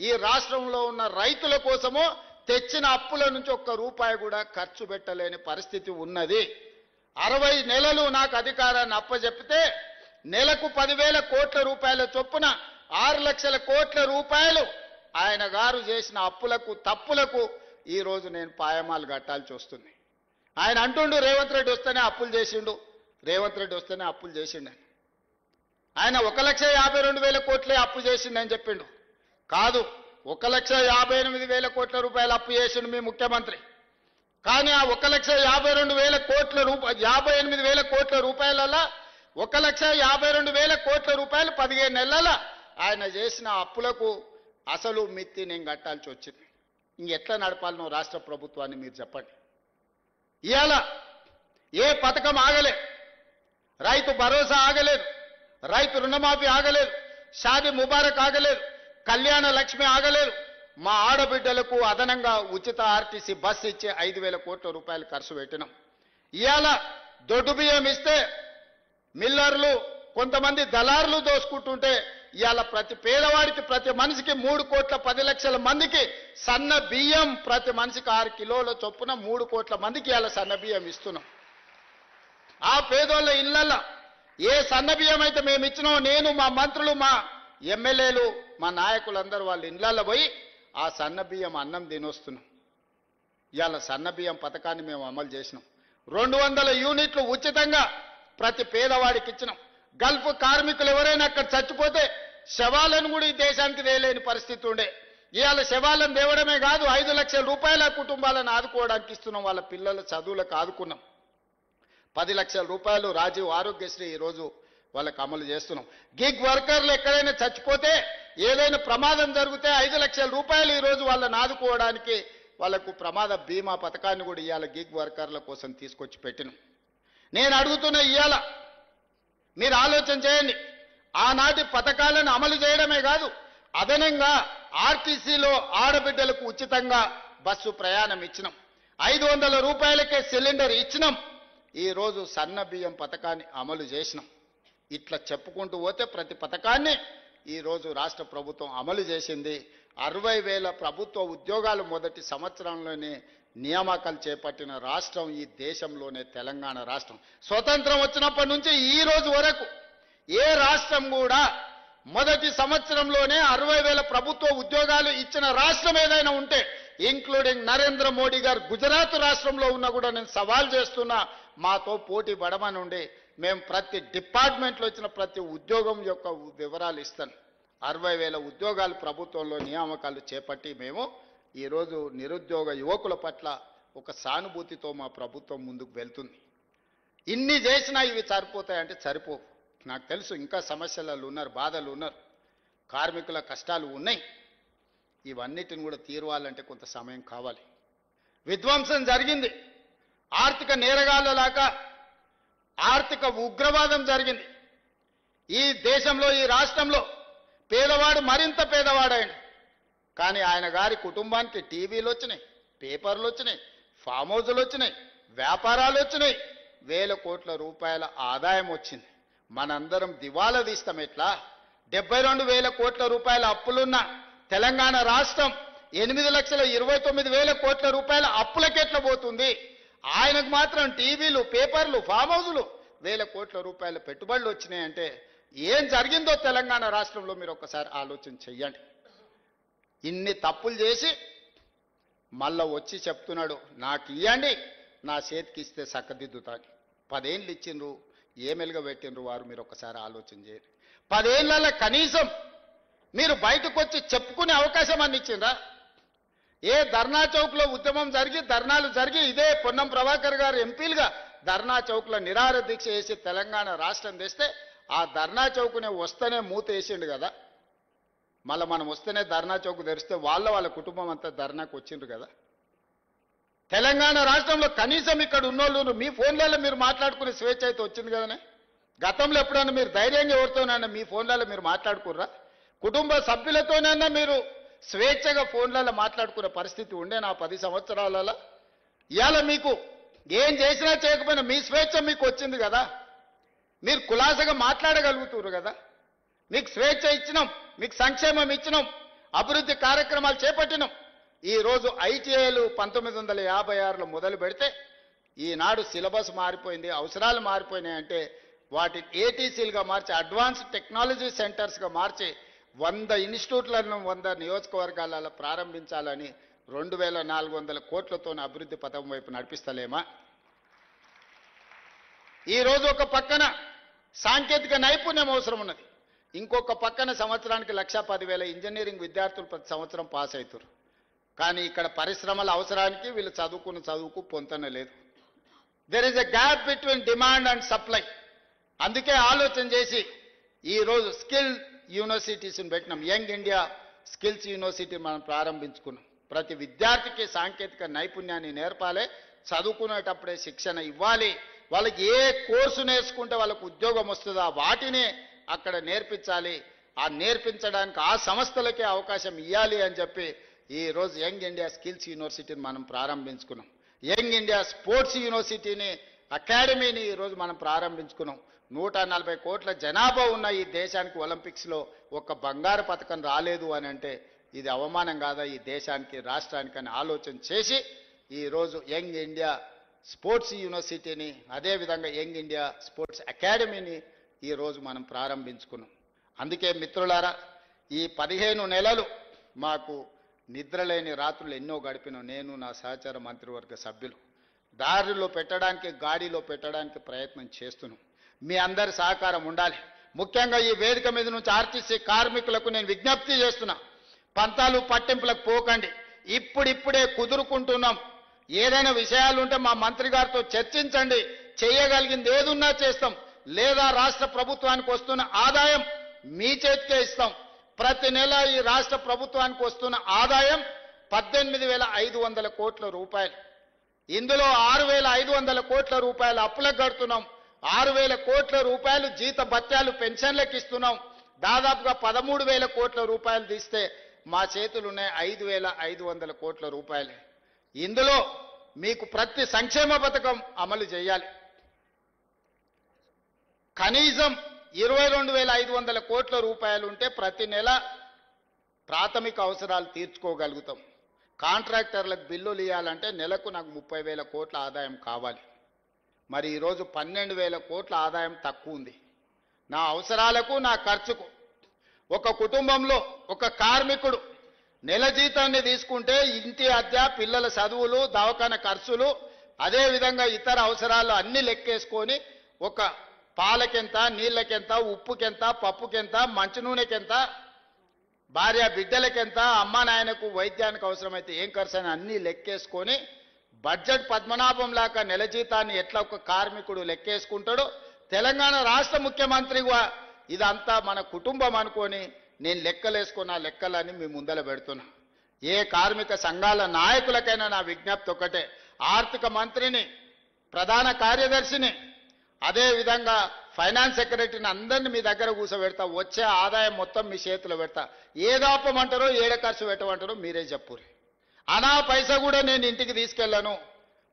[SPEAKER 1] ఈ రాష్ట్రంలో ఉన్న రైతుల కోసమో తెచ్చిన అప్పుల నుంచి ఒక్క రూపాయి కూడా ఖర్చు పెట్టలేని పరిస్థితి ఉన్నది. 60 నెలలు నాకు అధికారాన్ని అప్పచెప్పితే నెలకు 10,000 కోట్ల రూపాయల చొప్పున 6 లక్షల కోట్ల రూపాయలు ఆయన గారు చేసిన అప్పులకు తప్పులకు ఈరోజు నేను పాయమాలు కట్టాల్సి వస్తుంది. ఆయన అంటుండు రేవంత్ రెడ్డి వస్తేనే అప్పులు చేసిండు, రేవంత్ రెడ్డి వస్తేనే అప్పులు చేసిండు. ఆయన 1,52,000 కోట్లే అప్పు చేసిండని చెప్పిండు. కాదు, 1,58,000 కోట్ల రూపాయలు అప్పు చేసిండు మీ ముఖ్యమంత్రి. కానీ ఆ 1,52,000 కోట్ల 58,000 కోట్ల రూపాయలలో 1,52,000 కోట్ల రూపాయలు 15 నెలల ఆయన చేసిన అప్పులకు అసలు మిత్తి నేను కట్టాల్సి వచ్చింది. ఇంకెట్లా నడపాలనో రాష్ట్ర ప్రభుత్వాన్ని మీరు చెప్పండి. ఇవాళ ఏ పథకం ఆగలేదు, రైతు భరోసా ఆగలేదు, రైతు రుణమాఫీ ఆగలేదు, షాదీ ముబారక్ ఆగలేదు, కళ్యాణ లక్ష్మి ఆగలేదు. మా ఆడబిడ్డలకు అదనంగా ఉచిత ఆర్టీసీ బస్సు ఇచ్చే 5,000 కోట్ల రూపాయలు ఖర్చు పెట్టినాం. ఇవాళ దొడ్డు బియ్యం ఇస్తే మిల్లర్లు కొంతమంది దళారులు దోసుకుంటుంటే ఇవాళ ప్రతి పేదవాడికి ప్రతి మనిషికి 3,10,00,000 మందికి సన్న బియ్యం ప్రతి మనిషికి 6 కిలోల చొప్పున 3 కోట్ల మందికి ఇవాళ సన్న బియ్యం ఇస్తున్నాం. ఆ పేదోళ్ళ ఇళ్లలో ఏ సన్న బియ్యం అయితే మేము ఇచ్చినామో నేను, మా మంత్రులు, మా ఎమ్మెల్యేలు, మా నాయకులందరూ వాళ్ళ ఇళ్లలో పోయి ఆ సన్న బియ్యం అన్నం తినొస్తున్నాం. ఇవాళ సన్న బియ్యం పథకాన్ని మేము అమలు చేసినాం. 200 యూనిట్లు ఉచితంగా ప్రతి పేదవాడికి ఇచ్చినాం. గల్ఫ్ కార్మికులు ఎవరైనా అక్కడ చచ్చిపోతే శవాలను కూడా ఈ దేశానికి తేలేని పరిస్థితి ఉండే. ఇవాళ శవాలను తేవడమే కాదు, 5 లక్షల రూపాయల కుటుంబాలను ఆదుకోవడానికి ఇస్తున్నాం. వాళ్ళ పిల్లల చదువులకు ఆదుకున్నాం. 10 లక్షల రూపాయలు రాజీవ్ ఆరోగ్యశ్రీ ఈరోజు వాళ్ళకు అమలు చేస్తున్నాం. గిగ్ వర్కర్లు ఎక్కడైనా చచ్చిపోతే, ఏదైనా ప్రమాదం జరిగితే 5 లక్షల రూపాయలు ఈరోజు వాళ్ళని ఆదుకోవడానికి వాళ్లకు ప్రమాద బీమా పథకాన్ని కూడా ఇవాళ గిగ్ వర్కర్ల కోసం తీసుకొచ్చి పెట్టినాం. నేను అడుగుతున్న ఇవాళ మీరు ఆలోచన చేయండి. ఆనాటి పథకాలను అమలు చేయడమే కాదు, అదనంగా ఆర్టీసీలో ఆడబిడ్డలకు ఉచితంగా బస్సు ప్రయాణం ఇచ్చినాం. 500 రూపాయలకే సిలిండర్ ఇచ్చినాం. ఈరోజు సన్న బియ్యం పథకాన్ని అమలు చేసినాం. ఇట్లా చెప్పుకుంటూ పోతే ప్రతి పథకాన్ని ఈరోజు రాష్ట్ర ప్రభుత్వం అమలు చేసింది. 60,000 ప్రభుత్వ ఉద్యోగాలు మొదటి సంవత్సరంలోనే నియామకాలు చేపట్టిన రాష్ట్రం ఈ దేశంలోనే తెలంగాణ రాష్ట్రం. స్వతంత్రం వచ్చినప్పటి నుంచి ఈ రోజు వరకు ఏ రాష్ట్రం కూడా మొదటి సంవత్సరంలోనే 60,000 ప్రభుత్వ ఉద్యోగాలు ఇచ్చిన రాష్ట్రం ఏదైనా ఉంటే, ఇంక్లూడింగ్ నరేంద్ర మోడీ గారు గుజరాత్ రాష్ట్రంలో ఉన్నా కూడా నేను సవాల్ చేస్తున్నా, మాతో పోటీ పడమనుండి మేము ప్రతి డిపార్ట్మెంట్లో ఇచ్చిన ప్రతి ఉద్యోగం యొక్క వివరాలు ఇస్తాను. 60,000 ఉద్యోగాలు ప్రభుత్వంలో నియామకాలు చేపట్టి మేము ఈరోజు నిరుద్యోగ యువకుల పట్ల ఒక సానుభూతితో మా ప్రభుత్వం ముందుకు వెళ్తుంది. ఇన్ని చేసినా ఇవి సరిపోతాయంటే సరిపోవు. నాకు తెలుసు ఇంకా సమస్యలు ఉన్నారు, బాధలు ఉన్నారు, కార్మికుల కష్టాలు ఉన్నాయి. ఇవన్నిటిని కూడా తీరవాలంటే కొంత సమయం కావాలి. విధ్వంసం జరిగింది, ఆర్థిక నేరగాళ్ళలాగా ఆర్థిక ఉగ్రవాదం జరిగింది. ఈ దేశంలో, ఈ రాష్ట్రంలో పేదవాడు మరింత పేదవాడైంది. కానీ ఆయన గారి కుటుంబానికి టీవీలు వచ్చినాయి, పేపర్లు వచ్చినాయి, ఫామ్ హౌజులు వచ్చినాయి, వ్యాపారాలు వచ్చినాయి, 1,000 కోట్ల రూపాయల ఆదాయం వచ్చింది. మనందరం దివాలా తీస్తాం ఎట్లా? 72,000 కోట్ల రూపాయల అప్పులున్న తెలంగాణ రాష్ట్రం 8,29,000 కోట్ల రూపాయల అప్పులకెట్లా పోతుంది? ఆయనకు మాత్రం టీవీలు, పేపర్లు, ఫామ్ హౌజులు 1,000 కోట్ల రూపాయల పెట్టుబడులు వచ్చినాయంటే ఏం జరిగిందో తెలంగాణ రాష్ట్రంలో మీరు ఒక్కసారి ఆలోచన చెయ్యండి. ఇన్ని తప్పులు చేసి మళ్ళా వచ్చి చెప్తున్నాడు, నాకు ఇవ్వండి, నా చేతికి ఇస్తే చక్కదిద్దుతాను. 10 ఏళ్ళు ఇచ్చిండ్రు, ఏమెలుగా పెట్టిండ్రు వారు, మీరు ఒకసారి ఆలోచన చేయండి. 10 ఏళ్ళ కనీసం మీరు బయటకు వచ్చి చెప్పుకునే అవకాశం అన్ని ఇచ్చిండ్రా? ఏ ధర్నా చౌక్లో ఉద్యమం జరిగి, ధర్నాలు జరిగి, ఇదే పొన్నం ప్రభాకర్ గారు ఎంపీలుగా ధర్నా చౌక్లో నిరాహార దీక్ష చేసి తెలంగాణ రాష్ట్రం తెస్తే ఆ ధర్నా చౌక్నే వస్తేనే మూత వేసిండు కదా. మళ్ళీ మనం వస్తేనే ధర్నా చౌక్ తెరిస్తే వాళ్ళ కుటుంబం అంతా ధర్నాకు వచ్చిండ్రు కదా. తెలంగాణ రాష్ట్రంలో కనీసం ఇక్కడ ఉన్నోళ్ళు మీ ఫోన్లలో మీరు మాట్లాడుకునే స్వేచ్ఛ అయితే వచ్చింది కదనే. గతంలో ఎప్పుడైనా మీరు ధైర్యంగా ఎవరితోనైనా మీ ఫోన్లలో మీరు మాట్లాడుకుర్రా? కుటుంబ సభ్యులతోనైనా మీరు స్వేచ్ఛగా ఫోన్లలో మాట్లాడుకునే పరిస్థితి ఉండే నా 10 సంవత్సరాలలో? ఇవాళ మీకు ఏం చేసినా చేయకపోయినా మీ స్వేచ్ఛ మీకు వచ్చింది కదా. మీరు కులాసగా మాట్లాడగలుగుతున్నారు కదా. మీకు స్వేచ్ఛ ఇచ్చినాం, మీకు సంక్షేమం ఇచ్చినాం, అభివృద్ధి కార్యక్రమాలు చేపట్టినాం. ఈరోజు ఐటీఐలు 1956లో మొదలు పెడితే ఈనాడు సిలబస్ మారిపోయింది, అవసరాలు మారిపోయినాయంటే వాటిని ఏటీసీలుగా మార్చి అడ్వాన్స్ టెక్నాలజీ సెంటర్స్గా మార్చి 100 ఇన్స్టిట్యూట్లను 100 నియోజకవర్గాలలో ప్రారంభించాలని 2400 కోట్లతో అభివృద్ధి పథకం వైపు నడిపిస్తలేమా? ఈరోజు ఒక పక్కన సాంకేతిక నైపుణ్యం అవసరం ఉన్నది, ఇంకొక పక్కన సంవత్సరానికి 1,10,000 ఇంజనీరింగ్ విద్యార్థులు ప్రతి సంవత్సరం పాస్ అవుతారు. కానీ ఇక్కడ పరిశ్రమల అవసరానికి వీళ్ళు చదువుకు పొంతన లేదు. There is a gap between demand and supply. అందుకే ఆలోచన చేసి ఈరోజు స్కిల్ యూనివర్సిటీస్ని పెట్టినాం. యంగ్ ఇండియా స్కిల్స్ యూనివర్సిటీ మనం ప్రారంభించుకున్నాం. ప్రతి విద్యార్థికి సాంకేతిక నైపుణ్యాన్ని నేర్పాలి, చదువుకునేటప్పుడే శిక్షణ ఇవ్వాలి. వాళ్ళకి ఏ కోర్సు నేర్చుకుంటే వాళ్ళకు ఉద్యోగం వస్తుందో వాటిని అక్కడ నేర్పించాలి. ఆ నేర్పించడానికి ఆ సంస్థలకే అవకాశం ఇవ్వాలి అని చెప్పి ఈరోజు యంగ్ ఇండియా స్కిల్స్ యూనివర్సిటీని మనం ప్రారంభించుకున్నాం. యంగ్ ఇండియా స్పోర్ట్స్ యూనివర్సిటీని, అకాడమీని ఈరోజు మనం ప్రారంభించుకున్నాం. 140 కోట్ల జనాభా ఉన్న ఈ దేశానికి ఒలింపిక్స్లో ఒక బంగారు పథకం రాలేదు అని అంటే ఇది అవమానం కాదా ఈ దేశానికి, రాష్ట్రానికి అని ఆలోచన చేసి ఈరోజు యంగ్ ఇండియా స్పోర్ట్స్ యూనివర్సిటీని, అదేవిధంగా యంగ్ ఇండియా స్పోర్ట్స్ అకాడమీని ఈరోజు మనం ప్రారంభించుకున్నాం. అందుకే మిత్రులారా, ఈ 15 నెలలు మాకు నిద్రలేని రాత్రులు ఎన్నో గడిపినాం. నేను, నా సహచర మంత్రివర్గ సభ్యులు దారిలో పెట్టడానికి, గాడిలో పెట్టడానికి ప్రయత్నం చేస్తున్నాం. మీ అందరి సహకారం ఉండాలి. ముఖ్యంగా ఈ వేదిక మీద నుంచి ఆర్టీసీ కార్మికులకు నేను విజ్ఞప్తి చేస్తున్నా, పంతాలు పట్టింపులకు పోకండి. ఇప్పుడిప్పుడే కుదురుకుంటున్నాం. ఏదైనా విషయాలు ఉంటే మా మంత్రి గారితో చర్చించండి. చేయగలిగింది ఏదున్నా చేస్తాం, లేదా రాష్ట్ర ప్రభుత్వానికి వస్తున్న ఆదాయం మీ చేతికే ఇస్తాం. ప్రతి నెల ఈ రాష్ట్ర ప్రభుత్వానికి వస్తున్న ఆదాయం 18,500 కోట్ల రూపాయలు. ఇందులో 6,500 కోట్ల రూపాయలు అప్పులకు కడుతున్నాం. 6,000 కోట్ల రూపాయలు జీత భత్యాలు పెన్షన్లకు ఇస్తున్నాం. దాదాపుగా 13,000 కోట్ల రూపాయలు తీస్తే మా చేతులు ఉన్నాయి 5,500 కోట్ల రూపాయలు. ఇందులో మీకు ప్రతి సంక్షేమ పథకం అమలు చేయాలి. కనీసం 22,500 కోట్ల రూపాయలు ఉంటే ప్రతి నెల ప్రాథమిక అవసరాలు తీర్చుకోగలుగుతాం. కాంట్రాక్టర్లకు బిల్లులు ఇవ్వాలంటే నెలకు నాకు 30,000 కోట్ల ఆదాయం కావాలి. మరి ఈరోజు 12,000 కోట్ల ఆదాయం తక్కువ ఉంది. నా అవసరాలకు, నా ఖర్చుకు ఒక కుటుంబంలో ఒక కార్మికుడు నెల జీతాన్ని తీసుకుంటే ఇంటి అద్దె, పిల్లల చదువులు, దవాఖాన ఖర్చులు, అదేవిధంగా ఇతర అవసరాలు అన్ని లెక్కేసుకొని ఒక పాలకెంత, నీళ్ళకెంత, ఉప్పుకెంత, పప్పుకెంత, మంచి నూనెకెంత, భార్య బిడ్డలకెంత, అమ్మ నాయనకు వైద్యానికి అవసరమైతే ఏం ఖర్చు అని అన్నీ లెక్కేసుకొని బడ్జెట్ పద్మనాభం లాగా నెల జీతాన్ని ఎట్లా ఒక కార్మికుడు లెక్కేసుకుంటాడో తెలంగాణ రాష్ట్ర ముఖ్యమంత్రిగా ఇదంతా మన కుటుంబం అనుకొని నేను లెక్కలేసుకున్న లెక్కలని మీ ముందర పెడుతున్నా. ఏ కార్మిక సంఘాల నాయకులకైనా నా విజ్ఞప్తి ఒకటే, ఆర్థిక మంత్రిని, ప్రధాన కార్యదర్శిని, అదేవిధంగా ఫైనాన్స్ సెక్రటరీని అందరినీ మీ దగ్గర కూర్చోబెడతా. వచ్చే ఆదాయం మొత్తం మీ చేతిలో పెడతా. ఏదాపమంటారో ఏడ ఖర్చు పెట్టమంటారో మీరే చెప్పుర్రి. అనా పైసా కూడా నేను ఇంటికి తీసుకెళ్ళను,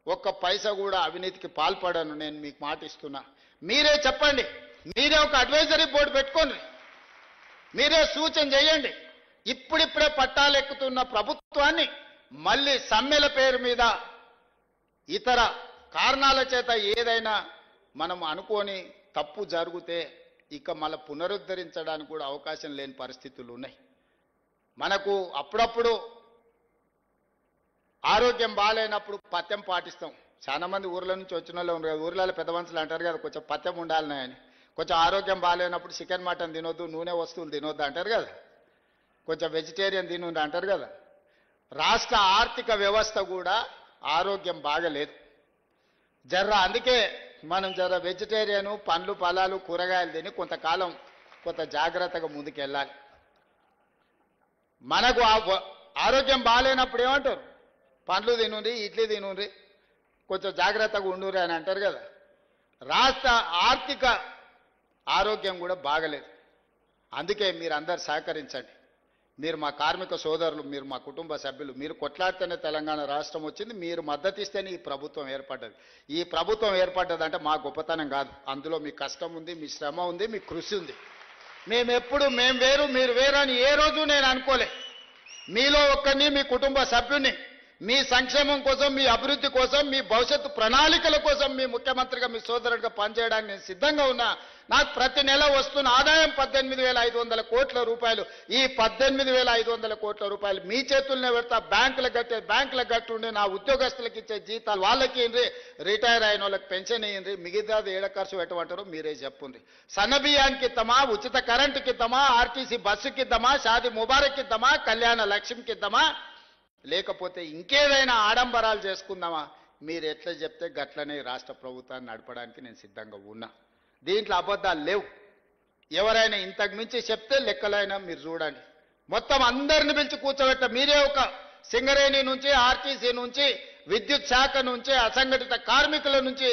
[SPEAKER 1] ఒక్క పైసా కూడా అవినీతికి పాల్పడను. నేను మీకు మాట ఇస్తున్నా. మీరే చెప్పండి. మీరే ఒక అడ్వైజరీ బోర్డు పెట్టుకోండి. మీరే సూచన చేయండి. ఇప్పుడిప్పుడే పట్టాలెక్కుతున్న ప్రభుత్వాన్ని మళ్ళీ సమ్మెల పేరు మీద ఇతర కారణాల చేత ఏదైనా మనం అనుకోని తప్పు జరిగితే ఇక మళ్ళీ పునరుద్ధరించడానికి కూడా అవకాశం లేని పరిస్థితులు ఉన్నాయి. మనకు అప్పుడప్పుడు ఆరోగ్యం బాగాలేనప్పుడు పథ్యం పాటిస్తాం. చాలా మంది ఊర్ల నుంచి వచ్చిన వాళ్ళు ఉన్నారు కదా, ఊర్లలో పెద్ద మనుషులు అంటారు కదా, కొంచెం పథ్యం ఉండాలని అని. కొంచెం ఆరోగ్యం బాగాలేనప్పుడు చికెన్ మటన్ తినొద్దు, నూనె వస్తువులు తినొద్దు అంటారు కదా, కొంచెం వెజిటేరియన్ తినుండి అంటారు కదా. రాష్ట్ర ఆర్థిక వ్యవస్థ కూడా ఆరోగ్యం బాగలేదు అందుకే మనం వెజిటేరియను, పండ్లు ఫలాలు కూరగాయలు తిని కొంతకాలం కొంత జాగ్రత్తగా ముందుకెళ్ళాలి. మనకు ఆరోగ్యం బాగాలేనప్పుడు ఏమంటారు, పండ్లు తినుండి, ఇడ్లీ తినుండి, కొంచెం జాగ్రత్తగా ఉండురి అని అంటారు కదా. రాష్ట్ర ఆర్థిక ఆరోగ్యం కూడా బాగలేదు. అందుకే మీరు అందరు సహకరించండి. మీరు మా కార్మిక సోదరులు, మీరు మా కుటుంబ సభ్యులు, మీరు కొట్లాడితేనే తెలంగాణ రాష్ట్రం వచ్చింది, మీరు మద్దతు ఇస్తేనే ఈ ప్రభుత్వం ఏర్పడ్డది. ఈ ప్రభుత్వం ఏర్పడ్డదంటే మా గొప్పతనం కాదు, అందులో మీ కష్టం ఉంది, మీ శ్రమ ఉంది, మీ కృషి ఉంది. మేము వేరు మీరు వేరు అని ఏ రోజు నేను అనుకోలే. మీలో ఒక్కరిని, మీ కుటుంబ సభ్యుని, మీ సంక్షేమం కోసం, మీ అభివృద్ధి కోసం, మీ భవిష్యత్తు ప్రణాళికల కోసం మీ ముఖ్యమంత్రిగా, మీ సోదరుడిగా పనిచేయడానికి నేను సిద్ధంగా ఉన్నా. నాకు ప్రతి నెల వస్తున్న ఆదాయం 18,500 కోట్ల రూపాయలు. ఈ 18,500 కోట్ల రూపాయలు మీ చేతుల్నే పెడతా. బ్యాంకులకు కట్టుండి, నా ఉద్యోగస్తులకు ఇచ్చే జీతాలు వాళ్ళకి ఇవ్వండి, రిటైర్ అయిన వాళ్ళకి పెన్షన్ ఇవ్వండి, మిగతాది ఏడ ఖర్చు పెట్టమంటారో మీరే చెప్పుండ్రి. సన్నబియ్యానికి ఇద్దామా, ఉచిత కరెంటుకి ఇద్దామా, ఆర్టీసీ బస్సుకి ఇద్దామా, షాది ముబారక్ ఇద్దామా, కళ్యాణ లక్ష్మికి ఇద్దామా, లేకపోతే ఇంకేదైనా ఆడంబరాలు చేసుకుందామా, మీరు ఎట్లా చెప్తే గట్లనే రాష్ట్ర ప్రభుత్వాన్ని నడపడానికి నేను సిద్ధంగా ఉన్నా. దీంట్లో అబద్ధాలు లేవు. ఎవరైనా ఇంతకు మించి చెప్తే లెక్కలైనా మీరు చూడండి. మొత్తం అందరిని పిలిచి కూర్చోబెట్ట, మీరే ఒక సింగరేణి నుంచి, ఆర్టీసీ నుంచి, విద్యుత్ శాఖ నుంచి, అసంఘటిత కార్మికుల నుంచి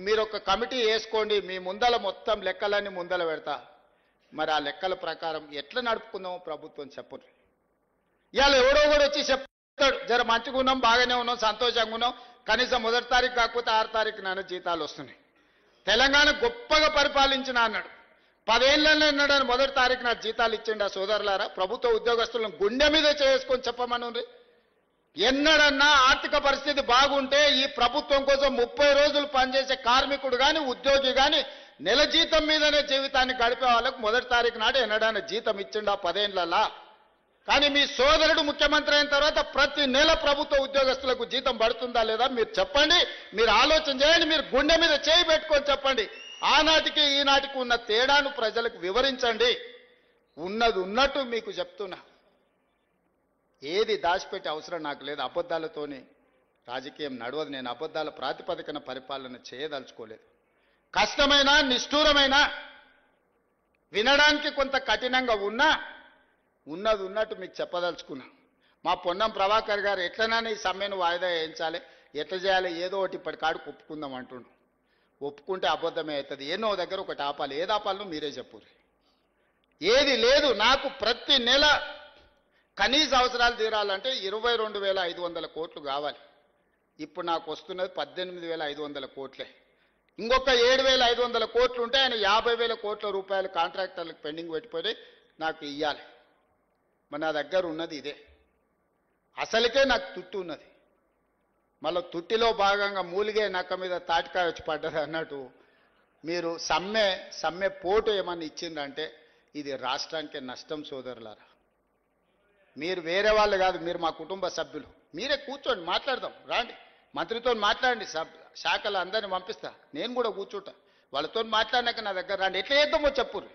[SPEAKER 1] మీరు ఒక కమిటీ వేసుకోండి. మీ ముందల మొత్తం లెక్కలన్నీ ముందల పెడతా. మరి ఆ లెక్కల ప్రకారం ఎట్లా నడుపుకుందామో ప్రభుత్వం చెప్పండి. ఇవాళ ఎవడో కూడా వచ్చి చెప్తాడు, జర మంచిగా ఉన్నాం, బాగానే ఉన్నాం, సంతోషంగా ఉన్నాం, కనీసం 1వ తారీఖు కాకపోతే 6వ తారీఖు నాన్న జీతాలు వస్తున్నాయి, తెలంగాణ గొప్పగా పరిపాలించిన అన్నాడు. 10 ఏళ్ళలో ఎన్నడని 1వ తారీఖు నా జీతాలు ఇచ్చిండు. ఆ సోదరులారా, ప్రభుత్వ ఉద్యోగస్తులను గుండె మీద చేసుకొని చెప్పమనుండ్రి. ఎన్నడన్నా ఆర్థిక పరిస్థితి బాగుంటే ఈ ప్రభుత్వం కోసం 30 రోజులు పనిచేసే కార్మికుడు కానీ, ఉద్యోగి కానీ నెల జీతం మీదనే జీవితాన్ని గడిపే వాళ్ళకు 1వ తారీఖు నాడు ఎన్నడన్నా జీతం ఇచ్చిండు ఆ 10 ఏళ్ళలా. కానీ మీ సోదరుడు ముఖ్యమంత్రి అయిన తర్వాత ప్రతి నెల ప్రభుత్వ ఉద్యోగస్తులకు జీతం పడుతుందా లేదా మీరు చెప్పండి. మీరు ఆలోచన చేయండి, మీరు గుండె మీద చేయి పెట్టుకొని చెప్పండి. ఆనాటికి ఈనాటికి ఉన్న తేడాను ప్రజలకు వివరించండి. ఉన్నది ఉన్నట్టు మీకు చెప్తున్నా. ఏది దాచిపెట్టే అవసరం నాకు లేదు. అబద్ధాలతోని రాజకీయం నడవదు. నేను అబద్ధాల ప్రాతిపదికన పరిపాలన చేయదలుచుకోలేదు. కష్టమైన, నిష్ఠూరమైన, వినడానికి కొంత కఠినంగా ఉన్నా ఉన్నది ఉన్నట్టు మీకు చెప్పదలుచుకున్నా. మా పొన్నం ప్రభాకర్ గారు ఎట్లనైనా ఈ సమ్మెను వాయిదా వేయించాలి, ఎట్లా చేయాలి, ఏదో ఒకటి ఇప్పటికాడికి ఒప్పుకుందాం అంటుండు. ఒప్పుకుంటే అబద్ధమే అవుతుంది. ఎన్నో దగ్గర ఒకటి ఆపాలి. ఏది ఆపాలను మీరే చెప్పు. ఏది లేదు. నాకు ప్రతి నెల కనీస అవసరాలు తీరాలంటే 22,500 కోట్లు కావాలి. ఇప్పుడు నాకు వస్తున్నది 18,500 కోట్లే. ఇంకొక 7,500 కోట్లు ఉంటే ఆయన 50,000 కోట్ల రూపాయలు కాంట్రాక్టర్లకు పెండింగ్ పెట్టిపోయి నాకు ఇవ్వాలి. మరి నా దగ్గర ఉన్నది ఇదే. అసలుకే నాకు తుట్టు ఉన్నది. మళ్ళీ తుట్టిలో భాగంగా మూలిగే నక్క మీద తాటికాయ వచ్చి పడ్డది అన్నట్టు మీరు సమ్మె పోటు ఏమన్నా ఇచ్చిందంటే ఇది రాష్ట్రానికి నష్టం సోదరులారా. మీరు వేరే వాళ్ళు కాదు, మీరు మా కుటుంబ సభ్యులు. మీరే కూర్చోండి, మాట్లాడదాం. రాండి, మంత్రితో మాట్లాడండి, శాఖలు అందరిని పంపిస్తా. నేను కూడా కూర్చుంటా. వాళ్ళతో మాట్లాడినాక నా దగ్గర రండి. ఎట్లా చేద్దామో చెప్పుర్రి.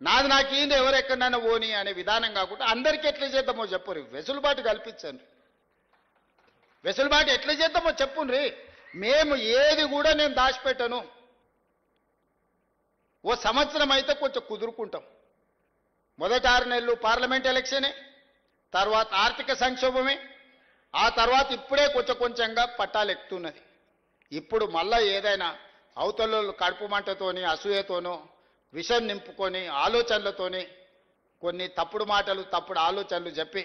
[SPEAKER 1] నాది నాకు ఏంది, ఎవరెక్కడైనా ఓని అనే విధానం కాకుండా అందరికీ ఎట్లా చేద్దామో చెప్పుర్రి. వెసులుబాటు కల్పించండి. వెసులుబాటు ఎట్లా చేద్దామో చెప్పుండ్రి. మేము ఏది కూడా నేను దాచిపెట్టను. ఓ సంవత్సరం అయితే కొంచెం కుదురుకుంటాం. మొదటి 6 నెలలు పార్లమెంట్ ఎలక్షనే, తర్వాత ఆర్థిక సంక్షోభమే, ఆ తర్వాత ఇప్పుడే కొంచెంగా పట్టాలు ఎక్కుతున్నది. ఇప్పుడు మళ్ళా ఏదైనా అవతల కడుపు మంటతోని, అసూయతోనో, విషం నింపుకొని, ఆలోచనలతోని కొన్ని తప్పుడు మాటలు, తప్పుడు ఆలోచనలు చెప్పి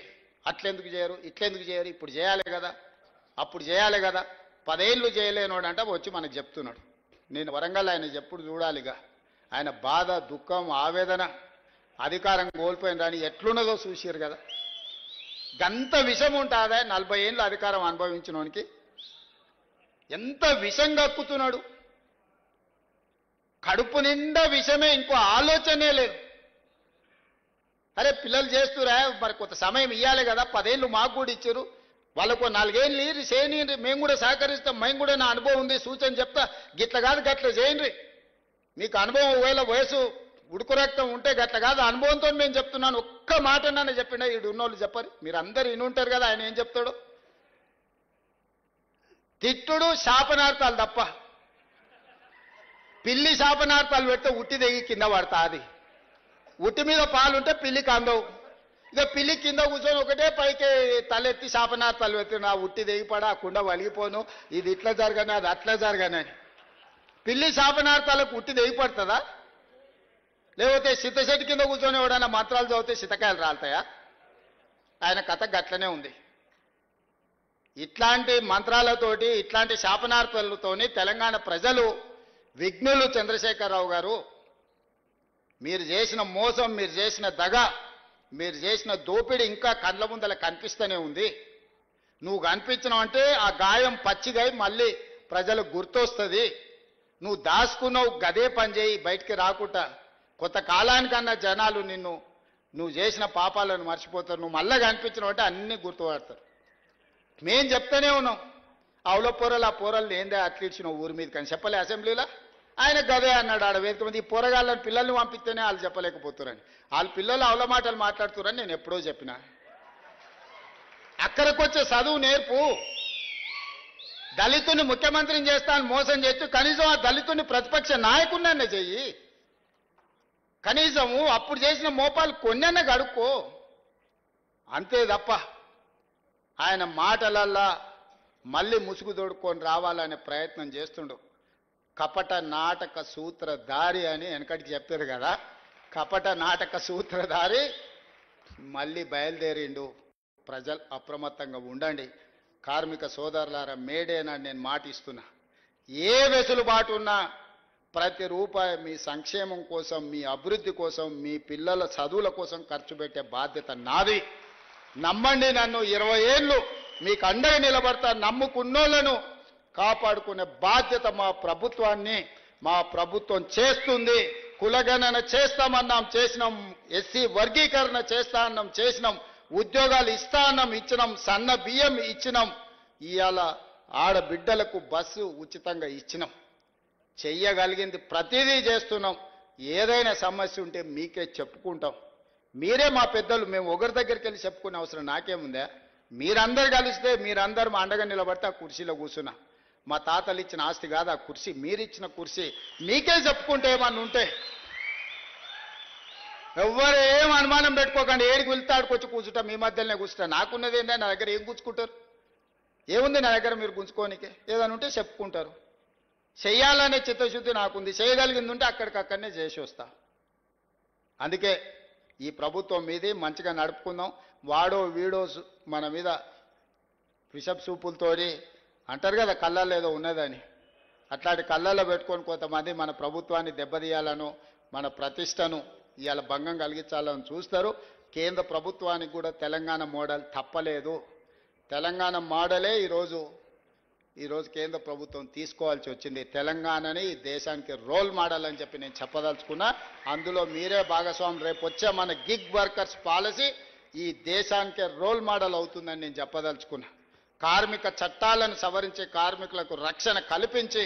[SPEAKER 1] అట్లెందుకు చేయరు, ఇట్లెందుకు చేయరు, ఇప్పుడు చేయాలి కదా, అప్పుడు చేయాలి కదా, 10 ఏళ్ళు చేయలేనోడంట వచ్చి మనకు చెప్తున్నాడు. నేను వరంగల్ ఆయన చెప్పుడు చూడాలిగా. ఆయన బాధ, దుఃఖం, ఆవేదన, అధికారం కోల్పోయిన రాని ఎట్లున్నదో చూసారు కదా. గంత విషం ఉంటుందా 40 ఏళ్ళు అధికారం అనుభవించినోనికి? ఎంత విషం కక్కుతున్నాడు. కడుపు నిండా విషమే, ఇంకో ఆలోచనే లేదు. అరే పిల్లలు చేస్తురా, మరి కొంత సమయం ఇవ్వాలి కదా, 10 ఏళ్ళు మాకు కూడా ఇచ్చారు, వాళ్ళకు 4 ఏళ్ళు ఇరి చేయని మేము కూడా సహకరిస్తాం. మేము కూడా నా అనుభవం ఉంది, సూచన చెప్తా, గిట్ల కాదు గట్ల చేయండి. మీకు అనుభవం ఒకవేళ వయసు ఉడుకు రక్తం ఉంటే గట్ల కాదు, అనుభవంతో మేము చెప్తున్నాను. ఒక్క మాట నన్ను చెప్పిండా ఈడు ఉన్నోళ్ళు చెప్పరు. మీరు అందరు ఇనుంటారు కదా ఆయన ఏం చెప్తాడు. తిట్టుడు శాపనార్థాలు తప్ప, పిల్లి శాపనార్థాలు పెడితే ఉట్టి దిగి కింద పడతా. అది ఉట్టి మీద పాలుంటే పిల్లికి అందవు. ఇక పిల్లి కింద కూర్చొని ఒకటే పైకి తలెత్తి శాపనార్థాలు పెట్టి నా ఉట్టి దిగిపడా, ఆ కుండ వలిగిపోను, ఇది ఇట్లా జరగని అది అట్లా జరగనని. పిల్లి శాపనార్థాలకు ఉట్టి దిగిపడుతుందా? లేకపోతే సిద్ధశెట్టి కింద కూర్చొని ఎవడైనా మంత్రాలు చదివితే సితకాయలు రాలుతాయా? ఆయన కథ గట్లనే ఉంది. ఇట్లాంటి మంత్రాలతోటి ఇట్లాంటి శాపనార్థాలతోని తెలంగాణ ప్రజలు విఘ్నులు. చంద్రశేఖరరావు గారు, మీరు చేసిన మోసం, మీరు చేసిన దగ, మీరు చేసిన దోపిడీ ఇంకా కళ్ళ ముందల కనిపిస్తూనే ఉంది. నువ్వు కనిపించినావు అంటే ఆ గాయం పచ్చిగాయి మళ్ళీ ప్రజలకు గుర్తొస్తుంది. నువ్వు దాచుకున్నావు, గదే పని చేయి, బయటికి రాకుండా. కొంత కాలానికన్నా జనాలు నువ్వు చేసిన పాపాలను మర్చిపోతారు. నువ్వు మళ్ళీ కనిపించినావు అంటే అన్నీ గుర్తుపడతారు. మేం చెప్తానే ఉన్నాం, అవుల పొరలు ఆ పొరలు ఏందే అట్లిచ్చినావు ఊరి మీద కానీ చెప్పలే అసెంబ్లీలో. ఆయన గదే అన్నాడు ఆడ వేదిక మంది. ఈ పొరగాళ్ళని పిల్లల్ని పంపిస్తేనే వాళ్ళు చెప్పలేకపోతున్నారని, వాళ్ళ పిల్లలు అవల మాటలు మాట్లాడుతున్నారని నేను ఎప్పుడో చెప్పిన. అక్కడికి వచ్చే చదువు నేర్పు. దళితుని ముఖ్యమంత్రిని చేస్తాను మోసం చేస్తూ కనీసం ఆ దళితుని ప్రతిపక్ష నాయకుడినన్నా చెయ్యి. కనీసము అప్పుడు చేసిన మోపాలు కొన్నన్నా గడుక్కో. అంతే తప్ప ఆయన మాటలల్లా మళ్ళీ ముసుగు తోడుకొని రావాలనే ప్రయత్నం చేస్తుండు. కపట నాటక సూత్రధారి అని వెనకటికి చెప్పారు కదా, కపట నాటక సూత్రధారి మళ్ళీ బయలుదేరిండు. ప్రజలు అప్రమత్తంగా ఉండండి. కార్మిక సోదరులారా, మేడేనా నేను మాటిస్తున్నా, ఏ వెసులుబాటు ఉన్నా ప్రతి రూపాయి మీ సంక్షేమం కోసం, మీ అభివృద్ధి కోసం, మీ పిల్లల చదువుల కోసం ఖర్చు పెట్టే బాధ్యత నాది. నమ్మండి నన్ను. 20 ఏళ్ళు మీకు అండగా నిలబడతా. నమ్ముకున్నోళ్లను కాపాడుకునే బాధ్యత మా ప్రభుత్వం చేస్తుంది. కులగణన చేస్తామన్నాం, చేసినాం. ఎస్సీ వర్గీకరణ చేస్తా అన్నాం, చేసినాం. ఉద్యోగాలు ఇస్తా అన్నాం, ఇచ్చినాం. సన్న బియ్యం ఇచ్చినాం. ఇవాళ ఆడబిడ్డలకు బస్సు ఉచితంగా ఇచ్చినాం. చెయ్యగలిగింది ప్రతిదీ చేస్తున్నాం. ఏదైనా సమస్య ఉంటే మీకే చెప్పుకుంటాం. మీరే మా పెద్దలు. మేము ఒకరి దగ్గరికి వెళ్ళి చెప్పుకునే అవసరం నాకేముందా? మీరందరు కలిస్తే, మీరందరూ మా అండగా నిలబడితే ఆ కుర్చీలో కూర్చున్నా. మా తాతలు ఇచ్చిన ఆస్తి కాదు ఆ కుర్చీ, మీరిచ్చిన కుర్చీ. మీకే చెప్పుకుంటే ఏమన్నా ఉంటే ఎవ్వరు ఏం అనుమానం పెట్టుకోకండి. ఏడికి వెళ్తాడుకొచ్చి కూర్చుంటా, మీ మధ్యలోనే కూర్చుంటా. నాకున్నది ఏంటంటే నా దగ్గర ఏం గుంజుకుంటారు? ఏముంది నా దగ్గర మీరు గుంజుకోనికే? ఏదైనా ఉంటే చెప్పుకుంటారు. చెయ్యాలనే చిత్తశుద్ధి నాకుంది. చేయగలిగింది ఉంటే అక్కడికక్కడనే చేసి వస్తా. అందుకే ఈ ప్రభుత్వం మీది మంచిగా నడుపుకుందాం. వాడో వీడో మన మీద విషపు సూపులతోటి అంటారు కదా, కళ్ళల్లో ఏదో ఉన్నదని. అట్లాంటి కళ్ళల్లో పెట్టుకొని కొంతమంది మన ప్రభుత్వాన్ని దెబ్బతీయాలను, మన ప్రతిష్టను ఇవాళ భంగం కలిగించాలని చూస్తారు. కేంద్ర ప్రభుత్వానికి కూడా తెలంగాణ మోడల్ తప్పలేదు. తెలంగాణ మోడలే ఈరోజు కేంద్ర ప్రభుత్వం తీసుకోవాల్సి వచ్చింది. తెలంగాణని ఈ దేశానికి రోల్ మోడల్ అని చెప్పి నేను చెప్పదలుచుకున్నా. అందులో మీరే భాగస్వామి. రేపు వచ్చే మన గిగ్ వర్కర్స్ పాలసీ ఈ దేశానికే రోల్ మోడల్ అవుతుందని నేను చెప్పదలుచుకున్నా. కార్మిక చట్టాలను సవరించి కార్మికులకు రక్షణ కల్పించి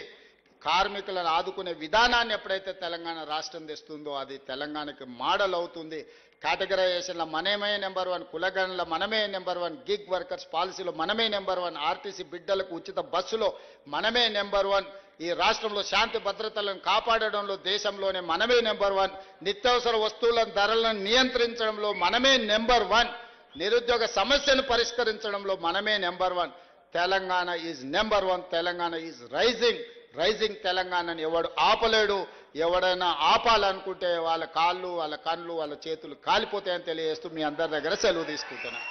[SPEAKER 1] కార్మికులను ఆదుకునే విధానాన్ని ఎప్పుడైతే తెలంగాణ రాష్ట్రం తెస్తుందో అది తెలంగాణకి మోడల్ అవుతుంది. కేటగరైజేషన్లో మనమే నెంబర్ 1, కులగణనలో మనమే నెంబర్ 1, గిగ్ వర్కర్స్ పాలసీలో మనమే నెంబర్ 1, ఆర్టీసీ బిడ్డలకు ఉచిత బస్సులో మనమే నెంబర్ 1, ఈ రాష్ట్రంలో శాంతి భద్రతలను కాపాడడంలో దేశంలోనే మనమే నెంబర్ 1, నిత్యావసర వస్తువుల ధరలను నియంత్రించడంలో మనమే నెంబర్ 1, నిరుద్యోగ సమస్యను పరిష్కరించడంలో మనమే number 1. Telangana is number 1. Telangana is rising తెలంగాణని ఎవడు ఆపలేడు. ఎవడైనా ఆపాలనుకుంటే వాళ్ళ కాళ్ళు, వాళ్ళ కళ్ళు, వాళ్ళ చేతులు కాలిపోతాయని తెలియజేస్తూ మీ అందరి దగ్గర సెలవు తీసుకుంటున్నాను.